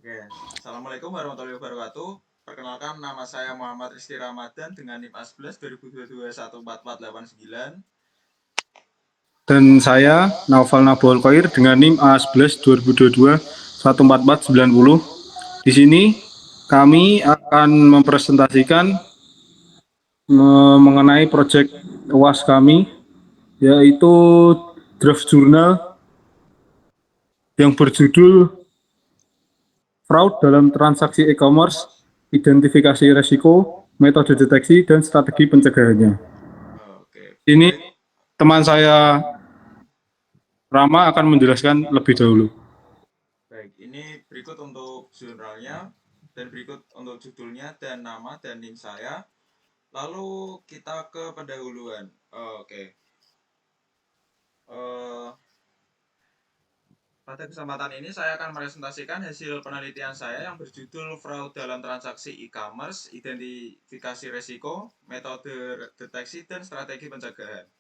Oke, Assalamualaikum warahmatullahi wabarakatuh. Perkenalkan, nama saya Muhammad Rizky Ramadan dengan NIM A11 2022 14489. Dan saya Naufal Nabol Koir dengan NIM A11 2022 14490. Di sini kami akan mempresentasikan mengenai proyek UAS kami, yaitu draft jurnal yang berjudul Fraud dalam Transaksi E-commerce, Identifikasi Resiko, Metode Deteksi, dan Strategi Pencegahannya. Oke, Ini baik. teman saya Rama akan menjelaskan lebih dahulu. Baik, ini berikut untuk jurnalnya dan berikut untuk judulnya dan nama dan NIM saya. Lalu kita ke pendahuluan. Oke. Eh, Pada kesempatan ini saya akan presentasikan hasil penelitian saya yang berjudul Fraud dalam Transaksi E-commerce, Identifikasi Resiko, Metode Deteksi, dan Strategi Pencegahan.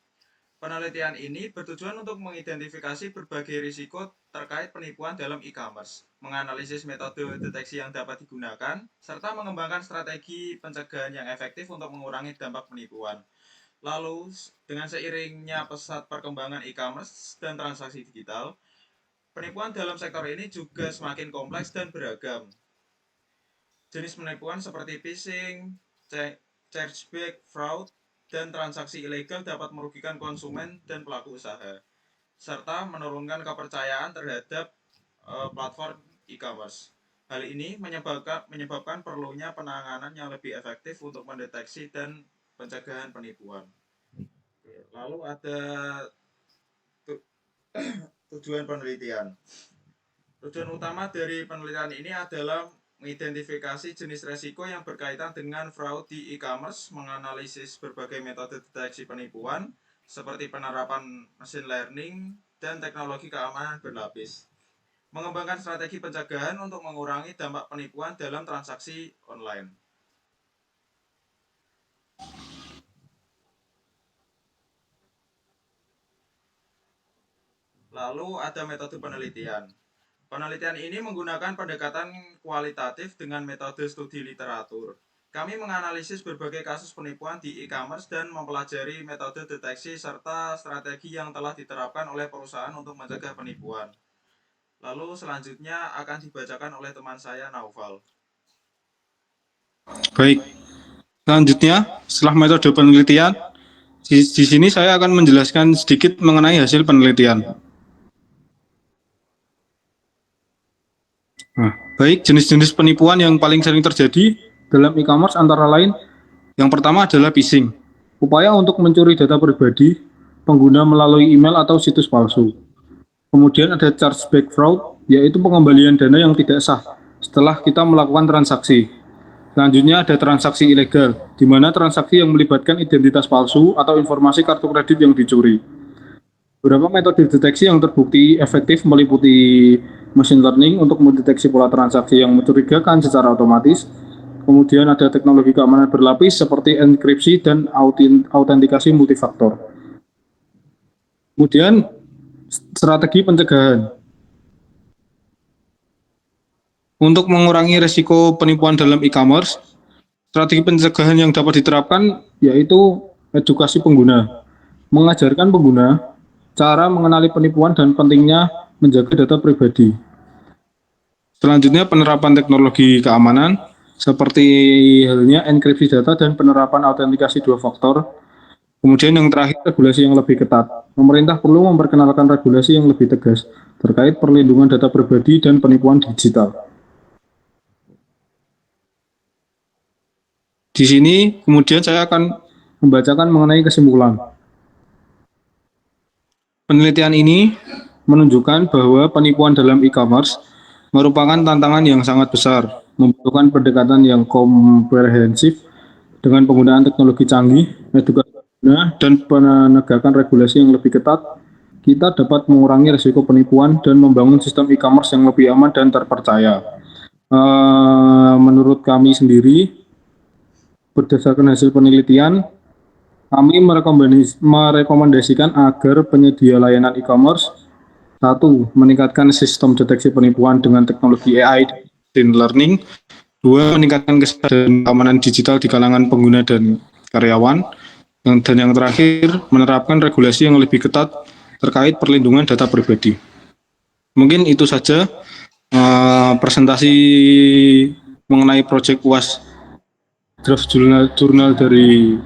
Penelitian ini bertujuan untuk mengidentifikasi berbagai risiko terkait penipuan dalam e-commerce, menganalisis metode deteksi yang dapat digunakan, serta mengembangkan strategi pencegahan yang efektif untuk mengurangi dampak penipuan. Lalu, dengan seiringnya pesat perkembangan e-commerce dan transaksi digital, penipuan dalam sektor ini juga semakin kompleks dan beragam. Jenis penipuan seperti phishing, chargeback, fraud, dan transaksi ilegal dapat merugikan konsumen dan pelaku usaha, serta menurunkan kepercayaan terhadap platform e-commerce. Hal ini menyebabkan perlunya penanganan yang lebih efektif untuk mendeteksi dan pencegahan penipuan. Lalu ada tujuan penelitian. Tujuan utama dari penelitian ini adalah mengidentifikasi jenis resiko yang berkaitan dengan fraud di e-commerce, menganalisis berbagai metode deteksi penipuan, seperti penerapan machine learning dan teknologi keamanan berlapis. Mengembangkan strategi pencegahan untuk mengurangi dampak penipuan dalam transaksi online. Lalu ada metode penelitian. Penelitian ini menggunakan pendekatan kualitatif dengan metode studi literatur. Kami menganalisis berbagai kasus penipuan di e-commerce dan mempelajari metode deteksi serta strategi yang telah diterapkan oleh perusahaan untuk mencegah penipuan. Lalu selanjutnya akan dibacakan oleh teman saya Naufal. Baik, selanjutnya setelah metode penelitian, di sini saya akan menjelaskan sedikit mengenai hasil penelitian. Nah, baik, jenis-jenis penipuan yang paling sering terjadi dalam e-commerce antara lain, yang pertama adalah phishing, upaya untuk mencuri data pribadi pengguna melalui email atau situs palsu. Kemudian ada chargeback fraud, yaitu pengembalian dana yang tidak sah setelah kita melakukan transaksi. Selanjutnya ada transaksi ilegal, di mana transaksi yang melibatkan identitas palsu atau informasi kartu kredit yang dicuri. Beberapa metode deteksi yang terbukti efektif meliputi machine learning untuk mendeteksi pola transaksi yang mencurigakan secara otomatis. Kemudian ada teknologi keamanan berlapis seperti enkripsi dan autentikasi multifaktor. Kemudian strategi pencegahan. Untuk mengurangi risiko penipuan dalam e-commerce, strategi pencegahan yang dapat diterapkan yaitu edukasi pengguna, mengajarkan pengguna cara mengenali penipuan dan pentingnya menjaga data pribadi. Selanjutnya penerapan teknologi keamanan seperti halnya enkripsi data dan penerapan autentikasi dua faktor. Kemudian yang terakhir regulasi yang lebih ketat. Pemerintah perlu memperkenalkan regulasi yang lebih tegas terkait perlindungan data pribadi dan penipuan digital. Di sini kemudian saya akan membacakan mengenai kesimpulan. Penelitian ini menunjukkan bahwa penipuan dalam e-commerce merupakan tantangan yang sangat besar, membutuhkan pendekatan yang komprehensif dengan penggunaan teknologi canggih, edukasi pengguna, dan penegakan regulasi yang lebih ketat. Kita dapat mengurangi risiko penipuan dan membangun sistem e-commerce yang lebih aman dan terpercaya. Menurut kami sendiri, berdasarkan hasil penelitian, kami merekomendasikan agar penyedia layanan e-commerce, satu, meningkatkan sistem deteksi penipuan dengan teknologi AI machine learning. 2. Meningkatkan kesadaran keamanan digital di kalangan pengguna dan karyawan. Dan yang terakhir, menerapkan regulasi yang lebih ketat terkait perlindungan data pribadi. Mungkin itu saja presentasi mengenai proyek UAS draft jurnal dari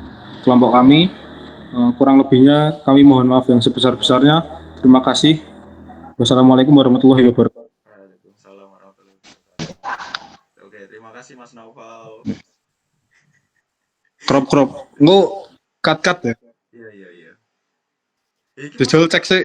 kelompok kami. Kurang lebihnya kami mohon maaf yang sebesar-besarnya. Terima kasih. Wassalamualaikum warahmatullahi wabarakatuh. Waalaikumsalam warahmatullahi wabarakatuh. Oke, terima kasih Mas Naufal. Crop. Nggak cut ya. Iya. Iki Jajal cek sih.